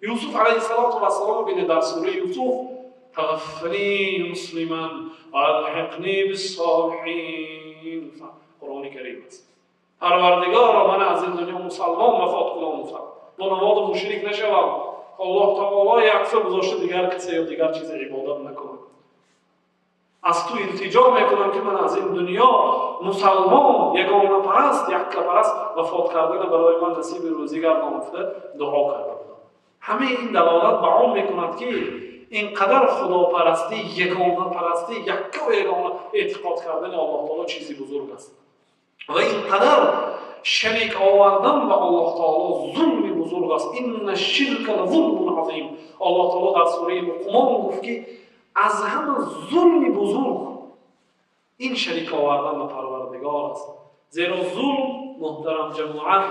یوسف علیه السلام ببینید در سوره یوسف توفنی مسلما و الحقنی بالصالحین. قرآن کریم است. پروردگارا من از این دنیا مسلمان وفات کنم، با نماز مشرک نشوم، الله تعالی یکسر گذاشته دیگر کسی یا دیگر چیز عبادت نکنم. از تو التجا میکنم که من از این دنیا مسلمان، یگانه پرست، یکه پرست وفات کردن برای من نصیب روزی گردان افتاده دعا کرده بودم. همه این دلالت به آن میکند که اینقدر خداپرستی، یگانه پرستی، یکه و یگانه اعتقاد کردن الله تعالی چیزی بزرگ است و اینقدر شریک آوردن به الله تعالی ظلم بزرگ است. این الشرک لظلم عظیم. الله تعالی در سوره لقمان گفت که از همه ظلم بزرگ این شریک آوردن به پروردگار است. زیرا ظلم محترم جماعت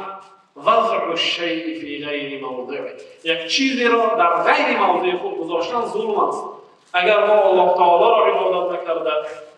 وضع الشیء فی غیر موضعه، یک چیزی را در غیر موضع خود گذاشتن ظلم است. اگر ما الله تعالی را عبادت نکرده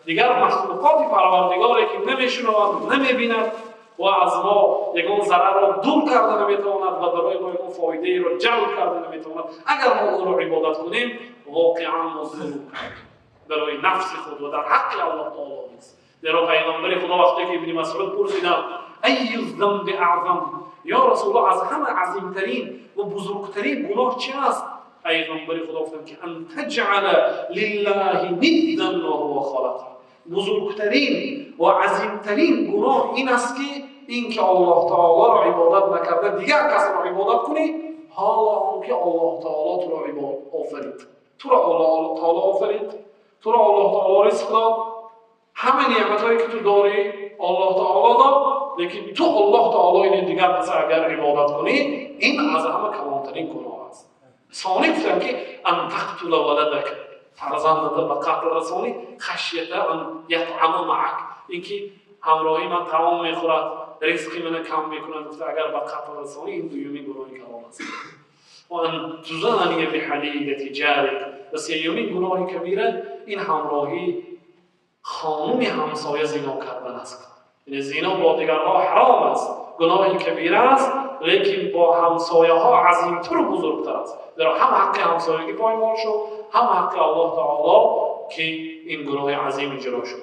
دیگر مخلوقات پروردگاری که نمیشنوند نمیبیند و از ما یگان ضرر را دور کرده نمیتواند و برای ما یگان فایده را جلب کرده نمیتواند، اگر ما او را عبادت کنیم واقعا ما ظلم کردیم برای نفس خود و در حق الله تعالی نیست. در پیغمبر خدا وقتی که ابن مسعود پرسیدند ای الذنب اعظم، یا رسول الله از همه عظیمترین و بزرگترین گناه چی است؟ پیغمبر خدا گفتند که ان تجعل لله ندا وهو خلقه. بزرگترین و عظیمترین گناه این است که اینکه الله تعالی را عبادت نکرده دیگر کس را عبادت کنی، حالا آنکه الله تعالی تو را آفرید. تو را الله تعالی آفرید، تو را الله تعالی رزق داد، همه نعمتایی که تو داری الله تعالی داد، لیکن تو الله تعالی این دیگر کس اگر عبادت کنی این از همه کلانترین گناه است. ثانی گفتن که ان تقتل ولدک، فرزندت به قتل رسانی خشیت ان یطعم معک، اینکه همراهی من طعام میخورد رزقی من کم میکنند، گفته اگر به قتل رسانی این دویمین گناهی کلان است. و ان تزانی بحلیلة جارک، و سیومین گناه کبیره این همراهی خانم همسایه زنا کردن است. یعنی زنا با دیگرها حرام است، گناه کبیره است، لیکن با همسایه ها عظیمتر و بزرگتر است. در هم حق همسایگی پایمال شد، هم حق الله تعالی که این گناه عظیم اجرا شد.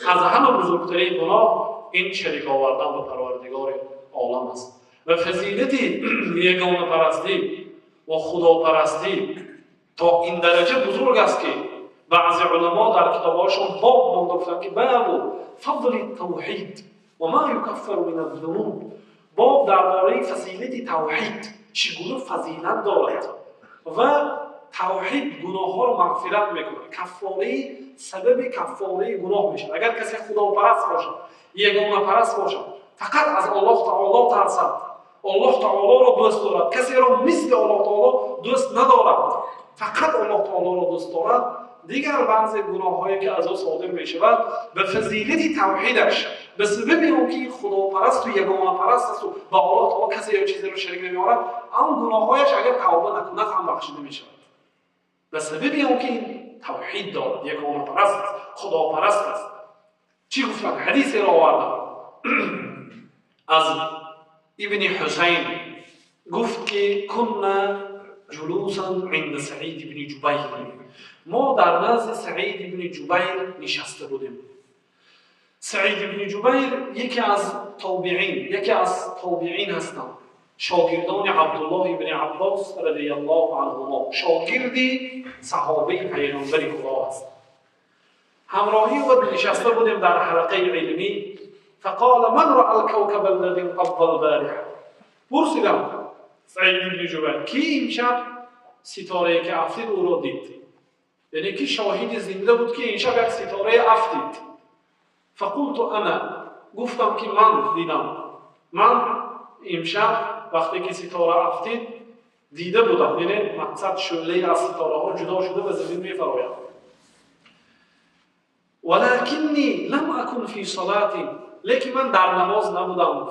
از همه بزرگترین گناه این شریک آوردن به پروردگار عالم است. و فضیلت یگانه پرستی و خدا پرستی تا این درجه بزرگ است که بعضی علما در کتاباشون باب مانداختند که باب فضل التوحید و ما یکفر من الذنوب، باب درباره فضیلت توحید چگونه فضیلت دارد و توحید گناه ها را مغفرت میکنه، کفاره سبب کفاره گناه میشه. اگر کسی خدا پرست باشه، یگانه پرست باشه، فقط از الله تعالی ترسد، الله تعالی را دوست دارد، کسی را مثل الله تعالی دوست ندارد، فقط الله تعالی را دوست دارد، دیگر بعضی گناه هایی که از او صادر می شود به فضیلت توحیدش، به سبب اینکه خدا پرست و یگانه پرست است و با الله تعالی کسی یا چیزی رو شریک نمی‌آورد، آن گناه هایش اگر توبه نکند هم بخشیده می شود. به سبب اینکه این توحید دارد، یگانه پرست است، خدا پرست است. چی گفتن؟ حدیثی را آوردن از ابن حسین، گفت که کنا جلوسا عند سعید بن جبیر، ما در نزد سعید بن جبیر نشسته بودیم. سعید بن جبیر یکی از تابعین هستند، شاگردان عبدالله بن عباس رضی الله عنهما، شاگردی صحابه پیغمبر خدا است. همراهی و نشسته بودیم در حلقه علمی. فقال من رأى الكوكب الذي انقض البارحه، پرسیدم سعید بن جبیر کی امشب ستاره که افتید او را دید، یعنی که شاهد زنده بود که امشب یک ستاره افتید. فقلت انا، گفتم که من دیدم، من امشب وقتی که ستاره افتید دیده بودم، یعنی مقصد شعله از ستاره ها جدا شده و زمین میفراید. ولکنی لم اکن فی صلاتی، لیکن من در نماز نبودم.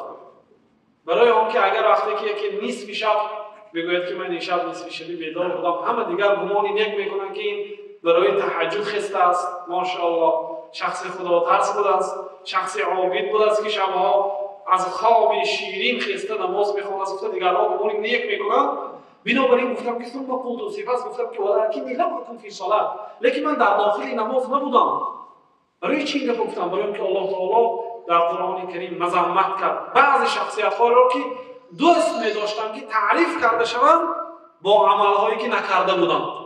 برای آنکه اگر وقتی که یکی نصف شب بگوید که من این شب نصف شبی بیدار بودم، همه دیگر گمان یک میکنن که این برای تهجد خسته است، ماشاءالله شخص خدا ترس بوده است، شخص عابد بوده است که شبها از خواب شیرین خسته نماز میخواند است. دیگرها گمان یک میکنن بنابراین گفتم که ثم قلت، سپس گفتم که ولکنی لم اکن فی صلاه، لیکن من در داخل نماز نبودم. برای چی این گفتم؟ برای اینکه الله تعالی در قرآن کریم مذمت کرد بعضی شخصیت ها را که دوست می داشتن که تعریف کرده شوند با عمل هایی که نکرده بودند.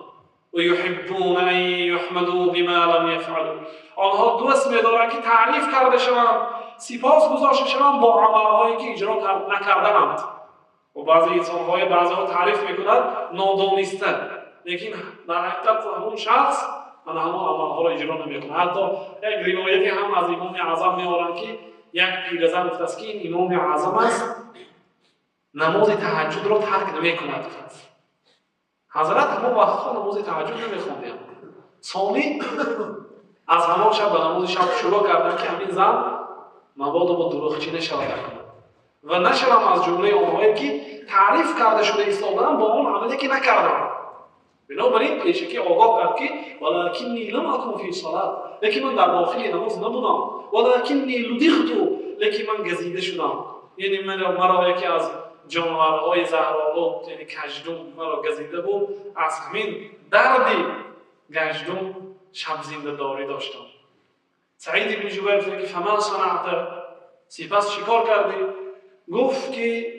و یحبون ان یحمدوا بما لم یفعلوا، آنها دوست می دارند که تعریف کرده شوند، سپاس گذاشته شوند با عمل هایی که اجرا نکردند. و بعضی انسان های بعضا تعریف میکنند نادانسته، لیکن در حقیقت همون شخص من همون عمل ها را اجرا نمیکنه. حتی یک روایتی هم از امام اعظم میارن که یک پیرزن گفته است که این امام اعظم است، نماز تهجد را ترک نمیکند. حضرت همون وقتها نماز تهجد نمیخوندند. ثانی از همان شب به نماز شب شروع کردن که همین زن مبادا با دروغچی نشود و نشوم از جمله آنهایی که تعریف کرده شده ایستادن با اون عملی که نکردن. بنابراین پیشکی آگاه کرد که ولکنی لم اکن فی صلاه، لیکن من در داخل نماز نبودم. ولکنی لدغت، لیکن من گزیده شدم. یعنی مرا یکی از جانورهای زهرآلود یعنی کژدم مرا گزیده بود. از همین دردی گژدم شب زنده داری داشتم. سعید بن جبیر گفت که فما صنعت، سپس چیکار کردی؟ گفت که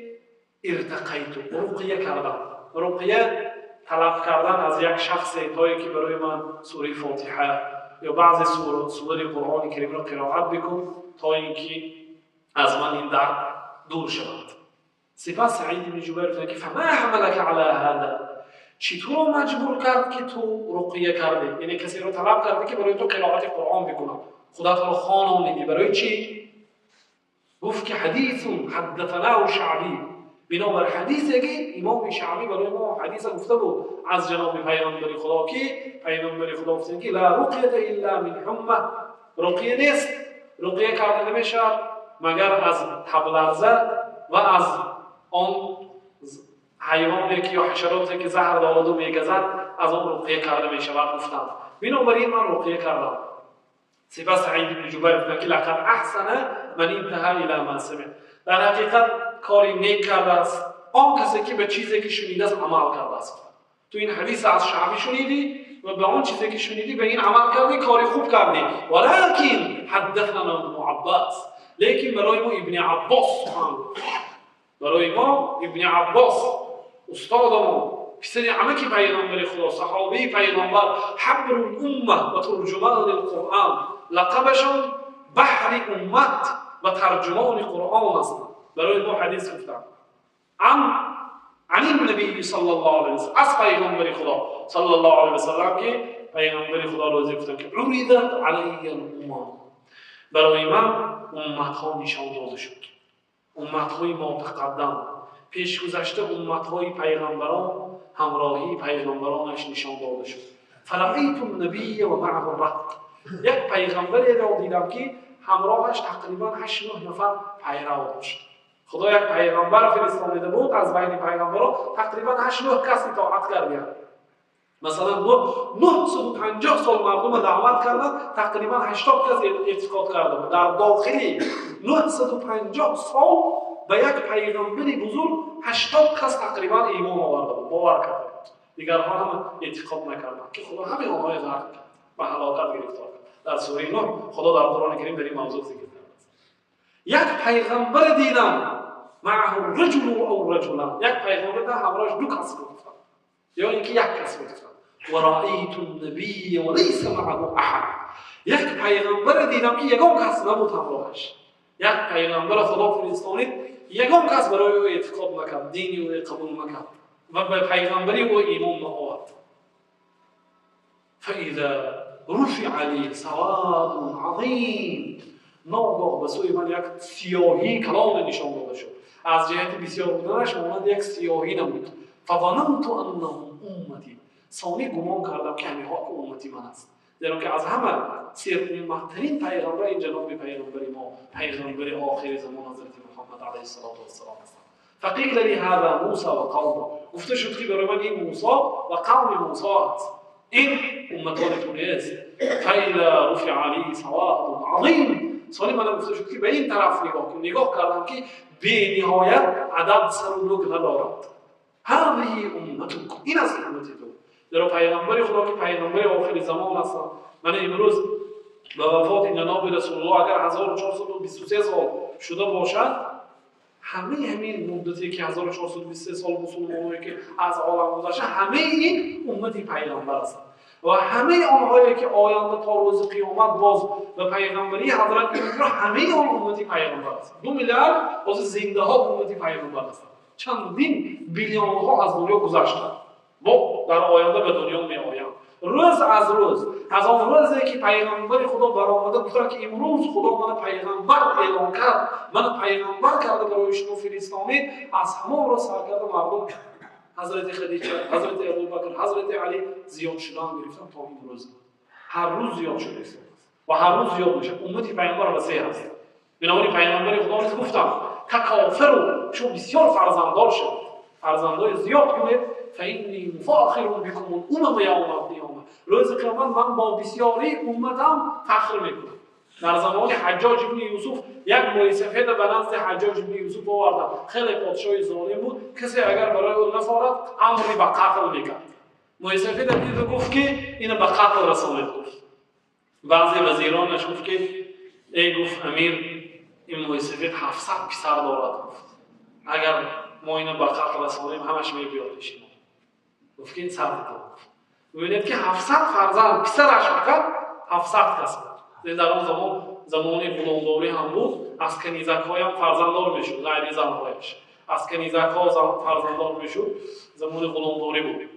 ارتقیت، رقیه کردم. رقیه طلب کردن از یک شخص هایی که برای من سوره فاتحه یا بعضی سوره قرآن کریم را قرائت بکن تا اینکه از من این درد دور شود. سپس سعید بن جبیر گفت که فما حملك علی هذا، چطور مجبور کرد که تو رقیه کردی؟ یعنی کسی رو طلب کردی که برای تو قرائت قرآن بکنه، خدا تو رو خوانانیدی، برای چی؟ گفت که حدیث حدثناه شعبی، بنابر حدیثی که امام شعبی برای ما حدیث گفته بود از جناب پیامبر خدا که پیامبر خدا گفتن که لا رقیه الا من حمى، رقیه نیست، رقیه کرده نمیشه مگر از تب لرزه و از آن حیوانی که یا حشراتی که زهر دارد و میگزد از آن رقیه کرده میشود. گفتم بنابراین من رقیه کردم. سپس سعید بن جبیر گفت که لقد احسن من انتهى الى ما سمع، در حقیقت کاری نیک کرده است آن کسی که به چیزی که شنیده است عمل کرده است. تو این حدیث از شعبی شنیدی و به آن چیزی که شنیدی به این عمل کردی، کاری خوب کردی. ولكن حدثنا ابن عباس، لیکن برای ما ابن عباس برای ما ابن عباس استاد ما، پسر عمک پیغمبر خدا، صحابی پیغمبر، حبر الامه و ترجمان القرآن، لقبشون بحر امت و ترجمان قرآن است. برای ما حدیث گفتم عن النبی صلی الله علیه وسلم، از پیغمبر خدا صلی الله علیه وسلم که پیغمبر خدا روزی گفتن که عرضت علی الامم، برای من امت ها نشان داده شد، امت های متقدم پیش گذشته، امت های پیغمبران همراهی پیغمبرانش نشان داده شد. فلقیت النبی و معه الرهط، یک پیغمبری را دیدم که همراهش تقریبا 8-9 نفر پیرو داشت. خدا یک پیغمبر فرستاده بود، از بین پیغمبران تقریبا 8-9 کس اطاعت کردند. مثلا 950 سال مردم دعوت کردند، تقریبا 80 کس اعتقاد کرده بود. در داخلی 950 سال به یک پیغمبری بزرگ 80 کس تقریبا ایمان آورده بود، باور کرده بود. دیگرها هم اعتقاد نکردند که خدا همه آنها را غرق کرد و هلاکت گرفتار کرد. در سوره نوح خدا در قرآن کریم در این موضوع ذکر کرده است. یک پیغمبر دیدم معه رجل او رجلان، یک پیغمبر در همراهش 2 کس بود یا اینکه یک کس بود. و رأیت النبی و لیس معه احد، یک پیغمبر دیدم که یگان کس نبود همراهش. یک پیغمبر خدا فرستانید، یگان کس برای او اعتقاد نکرد، دینی او قبول نکرد و به پیغمبری او ایمان نآورد. فاذا رفع لی سواد عظیم، ناگاه به سوی من یک سیاهی کلان نشان داده شد. از جهت بسیار بودنش مانند یک سیاهی نبود. فظننت انهم امتی، ثانی گمان کردم که همه ها که امتی من است، زیرا که از همه سیر امتترین پیغمبر این جناب پیغمبر ما، پیغمبر آخر زمان حضرت محمد علیه الصلاة والسلام است. فقیل لی هذا موسی و قومه، گفته شد که برای من این موسی و قوم موسی است، این امتان تو نیست. فاذا رفع لی سواد عظیم، ثانی من گفته شد که به این طرف نگاه کردم که بی نهایت عدد سر و نگ ندارد، هذه امتکم، این است امت تو. در پیغمبر خدا که پیغمبر آخر زمان است. من امروز به وفات جناب رسول الله اگر 1423 سال شده باشد، همین مدتی که 1423 سال مسلمانایی که از عالم گذشته، همه این امت پیغمبر است و همه آنهایی که آینده تا روز قیامت باز به پیغمبری حضرت میرسند، همه آن امت پیغمبر است. 2 میلیارد از زنده ها امت پیغمبر هستند. چندین بیلیون ها از دنیا گذشتند و در آینده به دنیا می آیند. روز از روز، از آن روزی که پیغمبر خدا برآمده گفت که امروز خدا من پیغمبر اعلام کرد، من پیغمبر کرده برای شما فرستامید، از همه روز سرکرده مردم حضرت خدیجه، حضرت ابوبکر، حضرت علی زیاد شدن گرفتن تا امروز. هر روز زیاد شده است و هر روز زیاد میشه. امت پیغمبر وسیع است. بنابراین پیغمبر خدا نیز گفتم که کافر و چون بسیار فرزنددار شد، فرزندای زیاد کنید، فإنی مفاخر بکم الامم یوم القیامه، روز قیامت من با بسیاری امتم فخر میکنم. در زمان حجاج ابن یوسف یک موی سفید به نزد حجاج ابن یوسف آوردند. خیلی پادشاه ظالم بود، کسی اگر برای او نفارد امری به قتل میکرد. موی سفید دید و گفت که اینو به قتل رسانید. گفت بعضی وزیرانش گفت که ای گفت امیر، این موی سفید 700 پسر دارد. گفت اگر ما اینو به قتل رسانیم همش میبیادش. گفت که این سر دارد. ببینید که 700 فرزند پسرش فقط 700 کس بود. در آن زمان غلامداری هم بود. از کنیزک های هم فرزنددار میشد، غیر زنهایش. از کنیزک ها فرزنددار میشد، زمان غلامداری بود.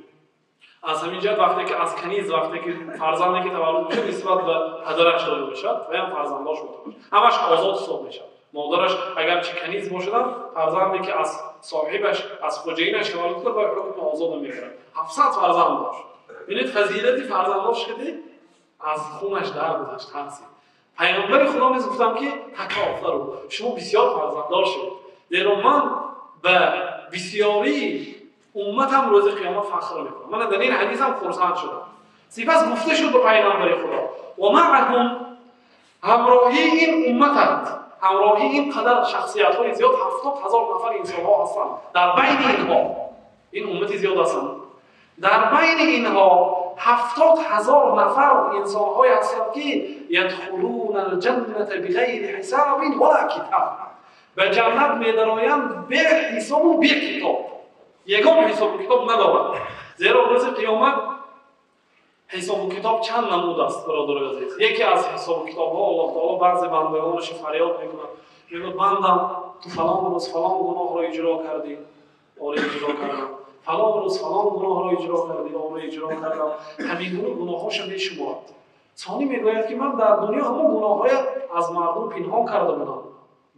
از همین جهت وقتی که از کنیز، وقتی که فرزندی که تولد میشه نسبت به پدرش داده میشد و هم فرزنددار شده میشه، همش آزاد حساب میشه. مادرش اگر چه کنیز باشد، فرزندی که از صاحبش، از خوجینش تولد کرد، با حکم آزاد میگیرد. 700 فرزند داشت. ببینید فضیلت فرزنداش که از خونش در گذشت. پیغمبر خدا نیز گفتم که تکافر رو شما بسیار فرزنددار شد، زیرا من به بسیاری امتم روز قیامت فخر میکنم. من در این حدیث هم خرسند شدم. سپس گفته شد به پیغمبر خدا و معهم، همراهی این امتت، همراهی این قدر شخصیت های زیاد، 70,000 نفر انسان ها هستند. در بین اینها، این امتی زیاد هستند، در بین اینها 70,000 نفر انسان های هستند که یدخلون الجنة بغیر حساب ولا کتاب، به جنت می درآیند به حساب و به کتاب. یگان حساب و کتاب ندارند. زیرا روز قیامت حساب و کتاب چند نمود است برادر عزیز. یکی از حساب و کتاب ها الله تعالی بعضی بندگانش فریاد میکنند، میگه بندم تو فلان روز فلان گناه را اجرا کردی، آره اجرا کردم. فلان روز فلان گناه را اجرا کردی، آره اجرا کردم. همین گناهاش میشمارد. ثانی میگوید که من در دنیا همون گناههای از مردم پنهان کرده بودم،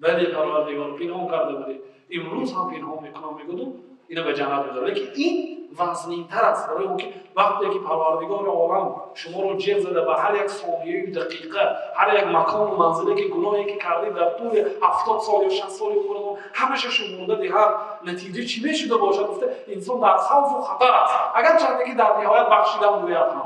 ولی پروردگار پنهان کرده بودی، امروز هم پنهان میکنم. میگم اینا به جنت میذاره. لیکن این وزنین‌تر است، برای اون که وقتی که پروردگار عالم شما رو جر زده به هر یک ثانیه دقیقه، هر یک مکان و منزلی که گناهی که کردید در طول 70 سال یا 60 سال عمرتون همش شمرده، هر نتیجه چی میشده باشد، گفته انسان در خوف و خطر است، اگر چند که در نهایت بخشیده بوده هم.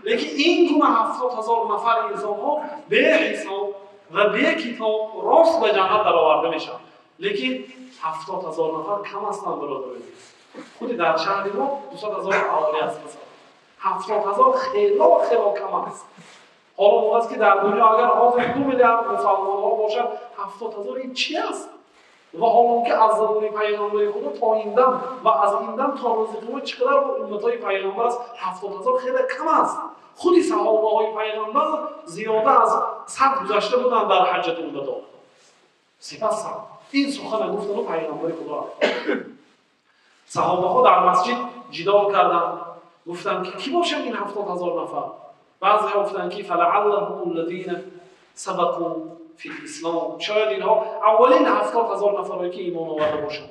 لیکن این گونه 70,000 نفر انسان ها به حساب و به کتاب راست به جنت درآورده میشن. لیکن 70,000 نفر کم هستند برادر عزیز. خود در شهر ما 200,000 اهالی هست. مثلا 70,000 خیلی کم است. حالا اون است که در دنیا اگر حاضر 2 میلیارد مسلمان ها باشد، 70,000 این چی است؟ و حالا که از زمان پیغمبر خدا تا این دم و از این دم تا روز قیامت چقدر با امتهای پیغمبر است؟ 70,000 خیلی کم است. خودی صحابه های پیغمبر زیاده از 100 گذشته بودند در حجة الوداع. سپس این سخن گفتن پیغمبر خدا. صحابه ها در مسجد جدال کردند، گفتند که کی باشند این 70,000 نفر؟ بعضی ها گفتند که فلعلهم الذین سبقوا فی الاسلام، شاید اینها اولین 70,000 نفری که ایمان آورده باشند.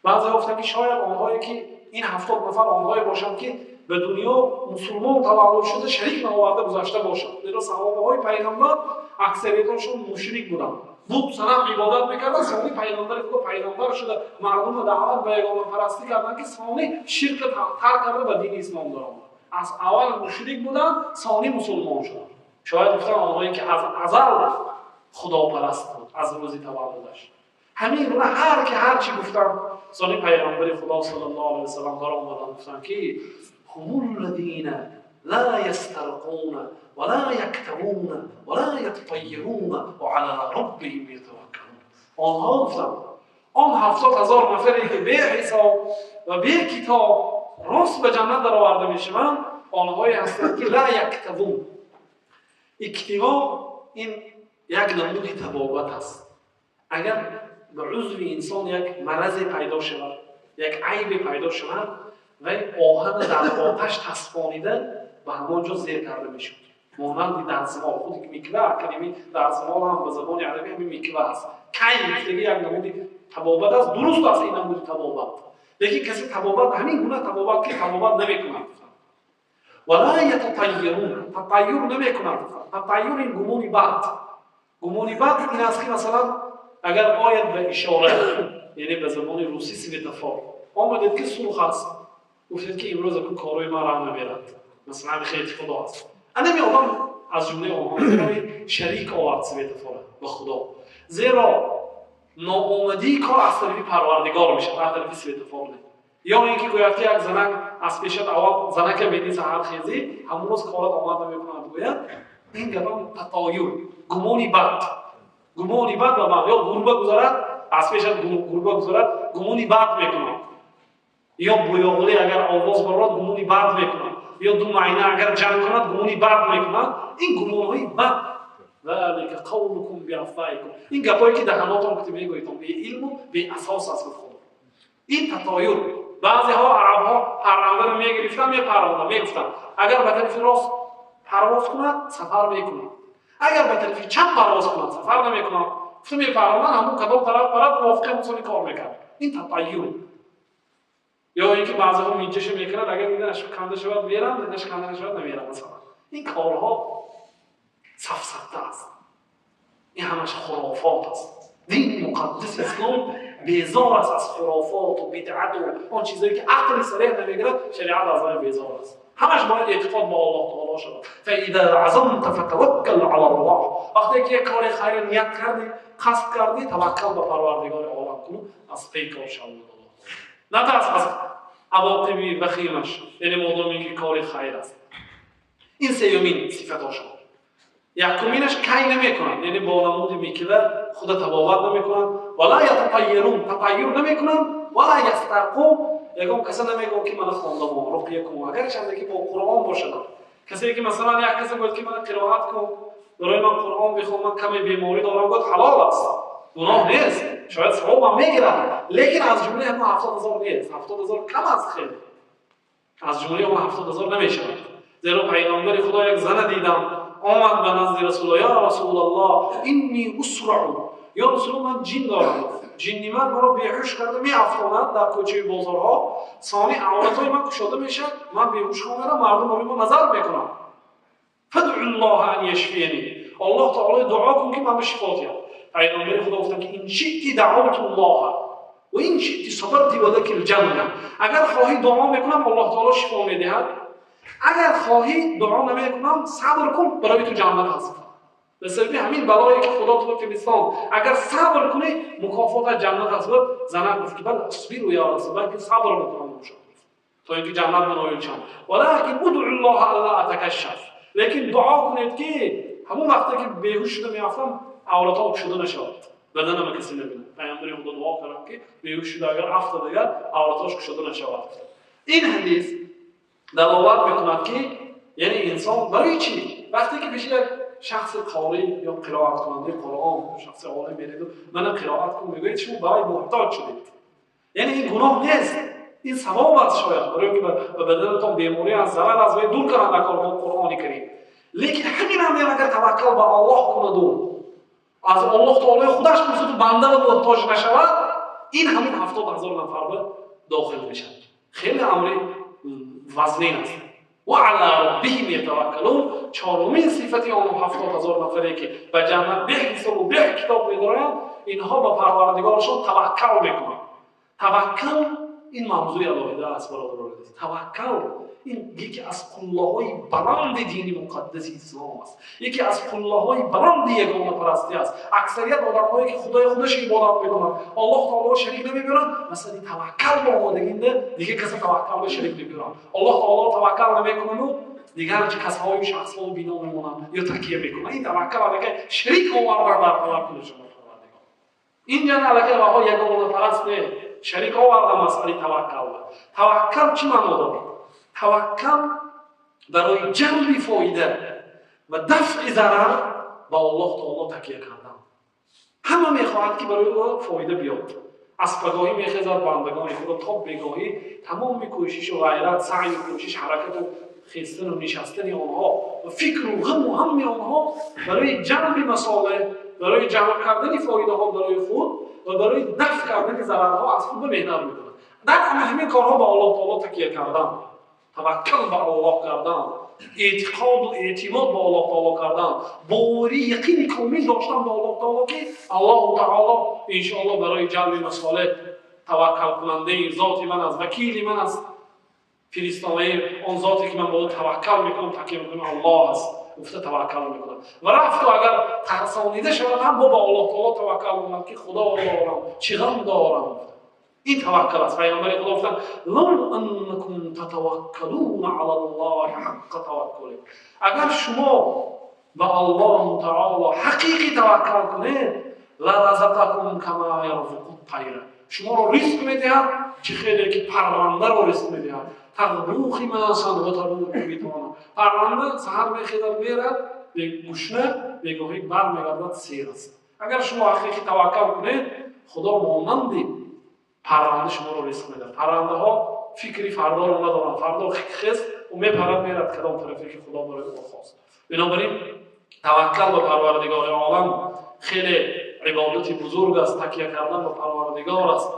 بعضی ها گفتند که شاید آنهایی که این 70 نفر آنهایی باشند که به دنیا مسلمان تولد شده شریک نآورده گذشته باشند. زیرا صحابه های پیغمبر اکثریتشون مشرک بودند، بود صنم عبادت میکردن. ثانی پیغمبر خدا پیغمبر شده، مردم رو دعوت به یگانه پرستی کردن که ثانی شرک ترک کرده به دین اسلام درآمد. از اول مشرک بودن، ثانی مسلمان شدن. شاید گفتن آنهایی که از ازل خدا پرست بود از روزی تولدش. همین گونه هر که هر چی گفتم سانی پیامبر خدا صلی الله علیه و سلم داره اومدن گفتن که هم الذین لا یسترقون ولا یکتوون ولا یتطیرون وعلی ربهم یتوکلون. آنها گفتن آن 70,000 نفری که به حساب و به کتاب راست به جنت در آورده میشوند آنهایی هستند که لا یکتوون. اکتوا این یک نمود تبابت است. اگر به عضو انسان یک مرض پیدا شود، یک عیب پیدا شود و آهن در آتش چسبانیده به همانجا زیر کرده میشود. مانند دستمال، خودی که میکوه، کلمه دستمال هم به زبان عربی همین میکوه است. کی گفتگی یک نمود تبابت است. درست است این نمود تبابت. لیکن کسی تبابت همین گونه تبابت که تبابت نمیکند ولا یتطیرون، تطیر نمیکند. تطیر این گمونی بد. گمونی بد این است که مثلا اگر آید به اشاره، یعنی به زبان روسی سویتفار آمدید که سرخ است، گفتید که امروز اون کارهای ما را نمیرد، مثلا خیلی خدا است. انمی آدم از جمله آنها زیرا شریک آورد سویتفار به خدا، زیرا ناآمدی کار از طرف پروردگار میشه، از طرف سویتفار نه. یا اینکه گوید که یک زنک از پیشت اول زنک بینی سحر خیزی همون روز کارت آمد نمیکند گوید این گفتم تطایر، گمونی بد. گمونی بد و بعد یا گربه گذارد از پیشت گربه گذارد گمونی بد میکند، یا بویاغلی اگر آواز براد گمونی بد میکند، یا دو معینه اگر جمع کند گمونی بد میکند. این گمونهای بد ذلك قولكم بافواهکم، این گپایی که دهاناتون که میگویید به علم و به اساس است خود. این تطایر بعضی ها عرب ها پرنده رو میگرفتن میپروندن میگفتن اگر به طرف راست پرواز کند سفر میکند، اگر به طرف چپ پرواز کند سفر نمیکند. گفتم میپروندن همون کدام طرف برات موافق مسئله کار میکرد. این تطایر. یا اینکه بعضی ها میجش میکند اگر دیدنش کنده شود میرن، دیدنش کنده نشود نمیرن مثلا. این کارها سفسطه است. این همش خرافات است. دین مقدس اسلام بیزار است از خرافات و بدعت و آن چیزایی که عقل صریح نمیگیرد. شریعت از آن بیزار است. همش باید اعتقاد با الله تعالی شود. فاذا عزمت فتوکل علی الله. وقتی که یک کار خیر نیت کردی، قصد کردی، توکل به پروردگار عالم کن، از پی کار شود. نترس از عواقب وخیمش، یعنی مادامی که کار خیر است. این سیومین صفت شد. یکمینش کی نمیکنن، یعنی با نمود میکوه خود تبابت نمیکنن، ولا یتطیرون، تطیر نمیکنن، ولا یسترقون، یکم کسی نمیگه که من خواندم رقیه کنم اگر چنده که با قرآن باشد. کسی که مثلا یک کسی گفت که من قرائت کنم برای من قرآن بخونم، من کمی بیماری دارم، گفت حلال است، گناه نیست، شاید ثواب میگیرم، لیکن از جمله همون 70,000 نیست. 70,000 کم است، خیلی از جمله اون 70,000 نمیشود. زیرا پیغمبر خدا یک زن دیدم آمد به نزد رسول الله، یا رسول الله اینی اسرع، یا رسول الله من جن دارم، جنی من مرا بیهوش کرده میافتاند در کوچه بازارها، ثانی عورتای من کشاده میشه، من بیهوش میرم، مردم برای من نظر میکنن. فدع الله ان یشفینی، الله تعالی دعا کن که من به شفا بیام. پیغمبر خدا گفتن که این شئتی دعوت الله و این شئتی صبرتی ولک الجنه، اگر خواهی دعا میکنم الله تعالی شفا میدهد، اگر خواهی دعا نمیکنم صبر کن برای تو جنت هست. به سبب همین بلایی که خدا تو فرستاد، اگر صبر کنی مکافات جنت هست. زنان گفت که بله اصبر یا رسول الله، که صبر میکنم باشم تا اینکه جنت منویل شم، ولکن ادعو الله الا اتکشف، لیکن دعا کنید که همون وقتی که بیهوش شده میافتم عورت‌ها گشوده نشود، بدنم کسی نبینه. پیامبر خدا دعا کردن که بیهوش شده اگر افت دیگر عورتاش گشوده نشود. این حدیث دلالت میکند که یعنی انسان برای چی وقتی که پیش یک شخص قاری یا قرائت کننده قرآن، شخص عالم میرید و من قرائت کنم میگوید شما برای محتاج شدید، یعنی این گناه نیست، این ثواب است. شاید برای که به بدنتون بیماری از ضرر از وی دور کنند در قرآن کریم، لیکن همین هم اگر توکل به الله کند و از الله تعالی خودش بسید و بنده رو محتاج نشود، این همین 70,000 نفر به داخل میشن. خیلی امر وزنین است. و علی ربهم یتوکلون، چهارمین صفتی آن 70,000 نفری که به جنت به حساب و به کتاب می‌دارند، اینها به پروردگارشان توکل میکنند. توکل این موضوع علاهده است برادران عزیز. توکل این یکی از قله‌های بلند دین مقدس اسلام است، یکی از قله‌های بلند یگانه پرستی است. اکثریت آدم‌هایی که خدای خودش عبادت می‌کنند الله تعالی شریک نمی‌برند، مثلا توکل با آمادگی دیگه کسی توکل به شریک نمی‌برند. الله تعالی توکل نمی‌کنه دیگر چه کسایی و شخص‌ها بینا می‌مونند یا تکیه می‌کنند. این توکل که شریک آوردن در توکل شما. اینجا علاقه بابا یگانه پرست نه، شریک آوردن مسئله توکل چی معنا داره؟ توکل برای جلب فایده و دفع ضرر با الله تعالی تکیه کردن. همه میخواهد که برای او فایده بیاد. از پگاهی میخیزد بندگان خدا تا بگاهی تمام کوشش و غیرت، سعی و کوشش، حرکت و خیستن و نشستن آنها و فکر و غم و هم آنها برای جلب مصالح، برای جلب کردن فایده ها برای خود و برای دفع کردن ضررها از خود محنت میکنند. در همین کارها با الله تعالی تکیه کردن، توکل بر الله کردن، اعتقاد و اعتماد به الله تعالی کردن، باوری یقین کامل داشتن به الله تعالی که الله تعالی ان شاء الله برای جلب مصالح توکل کننده ذات من است، وکیل من است، فرستاده آن ذاتی که من به او توکل میکنم، تکیه میکنم الله است، گفته توکل میکنم و رفت و اگر ترسانیده شود هم با الله تعالی توکل میکنم که خدا دارم چه غم دارم. این توکل است. پیامبر خدا گفتند لو انکم تتوکلون علی الله حق توکله، اگر شما به الله تعالی حقیقی توکل کنید لرزقکم کما یرزق الطیر، شما رو رزق میدهد چه خیلی که پرنده رو رزق میدهد. تغدو خماسا و تروح بطانا، پرنده سحر میخیزد میرد به گشنه بگاهی برمیگردد سیر است. اگر شما حقیقی توکل کنید خدا مانند پرنده شما رو رزق میده. پرنده ها فکری فردا رو ندارن، فردا خست و میپرد میرد کدام طرفی که خدا برای او خواست. بنابراین توکل به پروردگار عالم خیلی عبادت بزرگ است. تکیه کردن به پروردگار است.